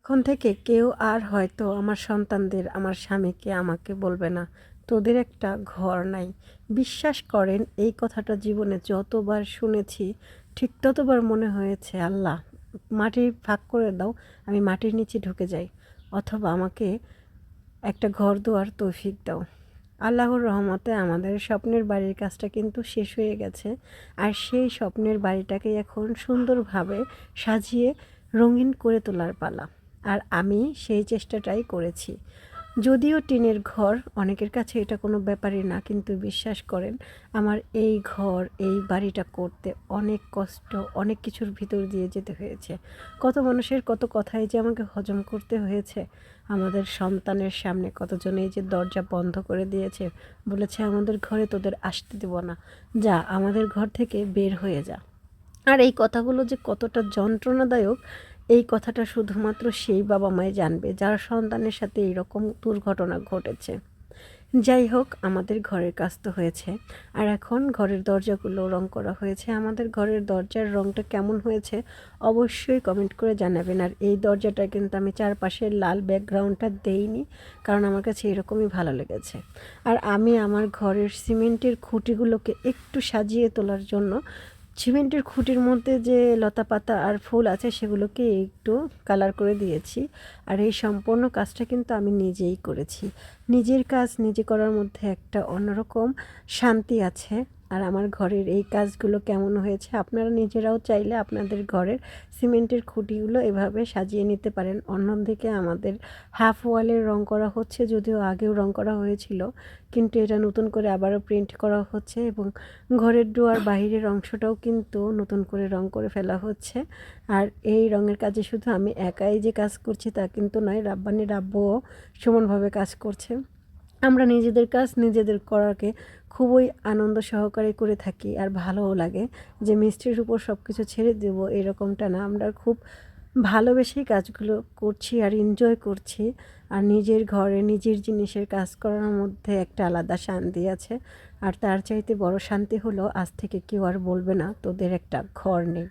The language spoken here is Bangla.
এখন থেকে কেউ আর হয়তো আমার সন্তানদের, আমার স্বামীকে, আমাকে বলবে না তোদের একটা ঘর নাই। বিশ্বাস করেন, এই কথাটা জীবনে যতবার শুনেছি ঠিক ততবার মনে হয়েছে আল্লাহ মাটি ফাঁক করে দাও, আমি মাটির নিচে ঢুকে যাই, অথবা আমাকে একটা ঘর দুয়ার তৌফিক দাও। আল্লাহর রহমতে আমাদের স্বপ্নের বাড়ির কাজটা কিন্তু শেষ হয়ে গেছে। আর সেই স্বপ্নের বাড়িটাকে এখন সুন্দরভাবে সাজিয়ে রঙিন করে তোলার পালা। আর আমি সেই চেষ্টাটাই করেছি। যদিও টিনের ঘর, অনেকের কাছে এটা কোনো ব্যাপারই না, কিন্তু বিশ্বাস করেন আমার এই ঘর, এই বাড়িটা করতে অনেক কষ্ট, অনেক কিছুর ভিতর দিয়ে যেতে হয়েছে। কত মানুষের কত কথাই যে আমাকে হজম করতে হয়েছে। আমাদের সন্তানের সামনে কতজন এই যে দরজা বন্ধ করে দিয়েছে, বলেছে আমাদের ঘরে তোদের আসতে দেব না, যা আমাদের ঘর থেকে বের হয়ে যা। আর এই কথাগুলো যে কতটা যন্ত্রণাদায়ক, এই কথাটা শুধুমাত্র সেই বাবা মাই জানবে যার সন্তানের সাথে এইরকম দুর্ঘটনা ঘটেছে। যাই হোক, আমাদের ঘরের কাজ তো হয়েছে। আর এখন ঘরের দরজাগুলো রং করা হয়েছে। আমাদের ঘরের দরজার রংটা কেমন হয়েছে অবশ্যই কমেন্ট করে জানাবেন। আর এই দরজাটা কিন্তু আমি চারপাশের লাল ব্যাকগ্রাউন্ডটা দেইনি, কারণ আমার কাছে এরকমই ভালো লেগেছে। আর আমি আমার ঘরের সিমেন্টের খুঁটিগুলোকে একটু সাজিয়ে তোলার জন্য সিমেন্টের খুঁটির মধ্যে যে লতাপাতা আর ফুল আছে সেগুলোকে একটু কালার করে দিয়েছি। আর এই সম্পূর্ণ কাজটা কিন্তু আমি নিজেই করেছি। নিজের কাজ নিজে করার মধ্যে একটা অন্যরকম শান্তি আছে। আর আমার ঘরের এই কাজগুলো কেমন হয়েছে আপনারা নিজেরাও চাইলে আপনাদের ঘরের সিমেন্টের খুঁটিগুলো এভাবে সাজিয়ে নিতে পারেন। অন্যদিকে আমাদের হাফ ওয়ালের রং করা হচ্ছে, যদিও আগেও রং করা হয়েছিল, কিন্তু এটা নতুন করে আবারও প্রিন্ট করা হচ্ছে। এবং ঘরের দুয়ার বাহিরের অংশটাও কিন্তু নতুন করে রং করে ফেলা হচ্ছে। আর এই রঙের কাজে শুধু আমি একাই যে কাজ করছি তা কিন্তু নয়, রাব্বানির আব্বুও সমানভাবে কাজ করছে। আমরা নিজেদের কাজ নিজেদের করাকে খুবই আনন্দ সহকারে করে থাকি। আর ভালোও লাগে যে মিস্ত্রির উপর সব কিছু ছেড়ে দেবো এরকমটা না, আমরা খুব ভালোবেসেই কাজগুলো করছি আর এনজয় করছি। আর নিজের ঘরে নিজের জিনিসের কাজ করার মধ্যে একটা আলাদা শান্তি আছে। আর তার চাইতে বড় শান্তি হলো আজ থেকে কেউ আর বলবে না তোদের একটা ঘর নেই।